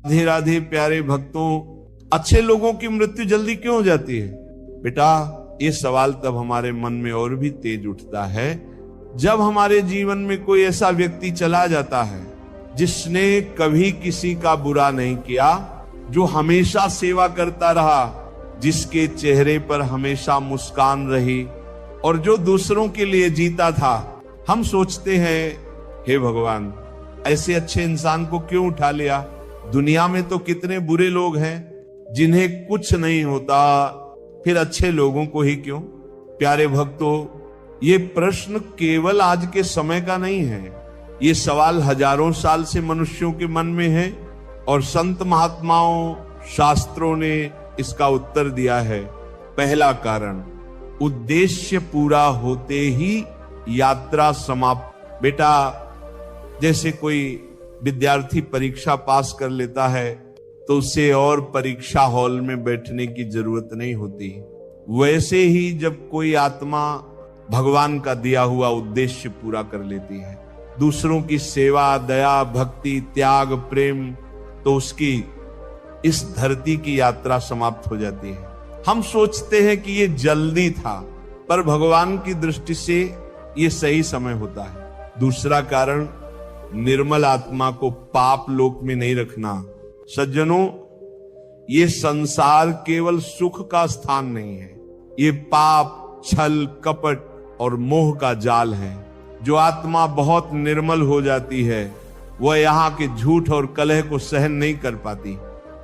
राधे राधे प्यारे भक्तों, अच्छे लोगों की मृत्यु जल्दी क्यों हो जाती है? बेटा, ये सवाल तब हमारे मन में और भी तेज उठता है जब हमारे जीवन में कोई ऐसा व्यक्ति चला जाता है जिसने कभी किसी का बुरा नहीं किया, जो हमेशा सेवा करता रहा, जिसके चेहरे पर हमेशा मुस्कान रही और जो दूसरों के लिए जीता था। हम सोचते हैं, हे भगवान, ऐसे अच्छे इंसान को क्यों उठा लिया? दुनिया में तो कितने बुरे लोग हैं जिन्हें कुछ नहीं होता, फिर अच्छे लोगों को ही क्यों? प्यारे भक्तों, ये प्रश्न केवल आज के समय का नहीं है, ये सवाल हजारों साल से मनुष्यों के मन में है और संत महात्माओं, शास्त्रों ने इसका उत्तर दिया है। पहला कारण, उद्देश्य पूरा होते ही यात्रा समाप्त। बेटा, जैसे कोई विद्यार्थी परीक्षा पास कर लेता है तो उसे और परीक्षा हॉल में बैठने की जरूरत नहीं होती, वैसे ही जब कोई आत्मा भगवान का दिया हुआ उद्देश्य पूरा कर लेती है, दूसरों की सेवा, दया, भक्ति, त्याग, प्रेम, तो उसकी इस धरती की यात्रा समाप्त हो जाती है। हम सोचते हैं कि ये जल्दी था, पर भगवान की दृष्टि से ये सही समय होता है। दूसरा कारण, निर्मल आत्मा को पाप लोक में नहीं रखना। सज्जनों, ये संसार केवल सुख का स्थान नहीं है, ये पाप, छल, कपट और मोह का जाल है। जो आत्मा बहुत निर्मल हो जाती है वह यहाँ के झूठ और कलह को सहन नहीं कर पाती।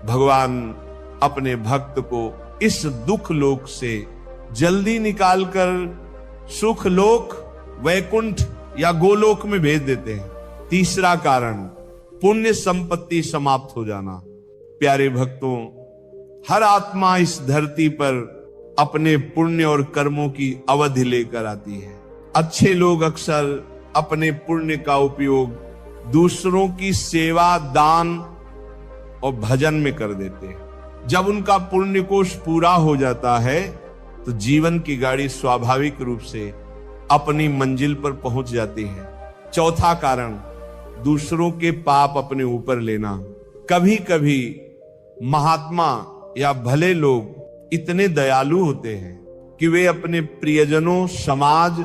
भगवान अपने भक्त को इस दुख लोक से जल्दी निकालकर सुख लोक, वैकुंठ या गोलोक में भेज देते हैं। तीसरा कारण, पुण्य संपत्ति समाप्त हो जाना। प्यारे भक्तों, हर आत्मा इस धरती पर अपने पुण्य और कर्मों की अवधि लेकर आती है। अच्छे लोग अक्सर अपने पुण्य का उपयोग दूसरों की सेवा, दान और भजन में कर देते हैं। जब उनका पुण्य कोष पूरा हो जाता है तो जीवन की गाड़ी स्वाभाविक रूप से अपनी मंजिल पर पहुंच जाती है। चौथा कारण, दूसरों के पाप अपने ऊपर लेना। कभी कभी महात्मा या भले लोग इतने दयालु होते हैं कि वे अपने प्रियजनों, समाज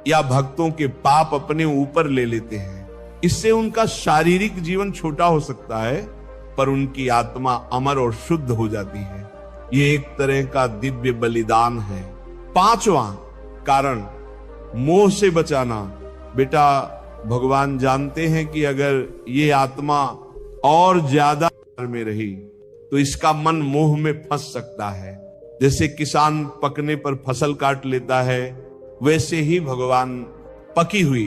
या भक्तों के पाप अपने ऊपर ले लेते हैं। इससे उनका शारीरिक जीवन छोटा हो सकता है, पर उनकी आत्मा अमर और शुद्ध हो जाती है। ये एक तरह का दिव्य बलिदान है। पांचवा कारण, मोह से बचाना। बेटा, भगवान जानते हैं कि अगर ये आत्मा और ज्यादा में रही तो इसका मन मोह में फंस सकता है। जैसे किसान पकने पर फसल काट लेता है, वैसे ही भगवान पकी हुई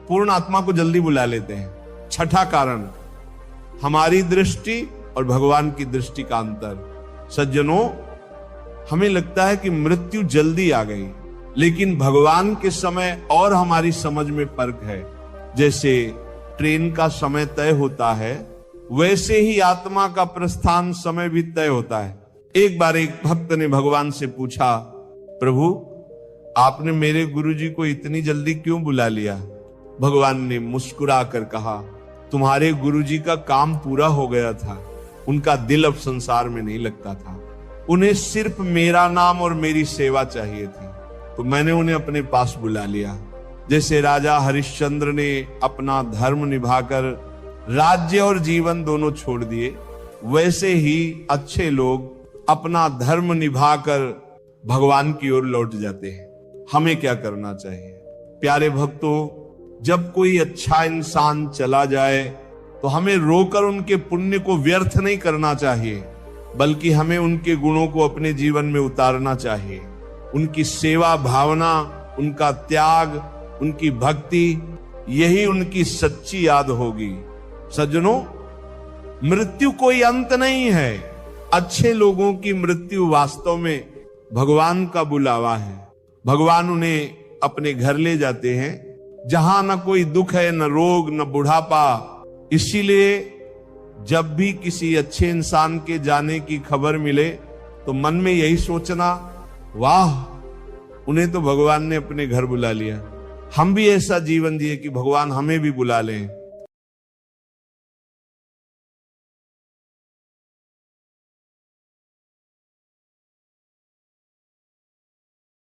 पूर्ण आत्मा को जल्दी बुला लेते हैं। छठा कारण, हमारी दृष्टि और भगवान की दृष्टि का अंतर। सज्जनों, हमें लगता है कि मृत्यु जल्दी आ गई, लेकिन भगवान के समय और हमारी समझ में फर्क है। जैसे ट्रेन का समय तय होता है, वैसे ही आत्मा का प्रस्थान समय भी तय होता है। एक बार एक भक्त ने भगवान से पूछा, प्रभु, आपने मेरे गुरुजी को इतनी जल्दी क्यों बुला लिया? भगवान ने मुस्कुरा कर कहा, तुम्हारे गुरुजी का काम पूरा हो गया था, उनका दिल अब संसार में नहीं लगता था, उन्हें सिर्फ मेरा नाम और मेरी सेवा चाहिए थी, तो मैंने उन्हें अपने पास बुला लिया। जैसे राजा हरिश्चंद्र ने अपना धर्म निभाकर राज्य और जीवन दोनों छोड़ दिए, वैसे ही अच्छे लोग अपना धर्म निभाकर भगवान की ओर लौट जाते हैं। हमें क्या करना चाहिए? प्यारे भक्तों, जब कोई अच्छा इंसान चला जाए तो हमें रोकर उनके पुण्य को व्यर्थ नहीं करना चाहिए, बल्कि हमें उनके गुणों को अपने जीवन में उतारना चाहिए। उनकी सेवा भावना, उनका त्याग, उनकी भक्ति, यही उनकी सच्ची याद होगी। सज्जनों, मृत्यु कोई अंत नहीं है। अच्छे लोगों की मृत्यु वास्तव में भगवान का बुलावा है। भगवान उन्हें अपने घर ले जाते हैं जहां न कोई दुख है, न रोग, न बुढ़ापा। इसीलिए जब भी किसी अच्छे इंसान के जाने की खबर मिले तो मन में यही सोचना, वाह, उन्हें तो भगवान ने अपने घर बुला लिया। हम भी ऐसा जीवन जिए कि भगवान हमें भी बुला लें।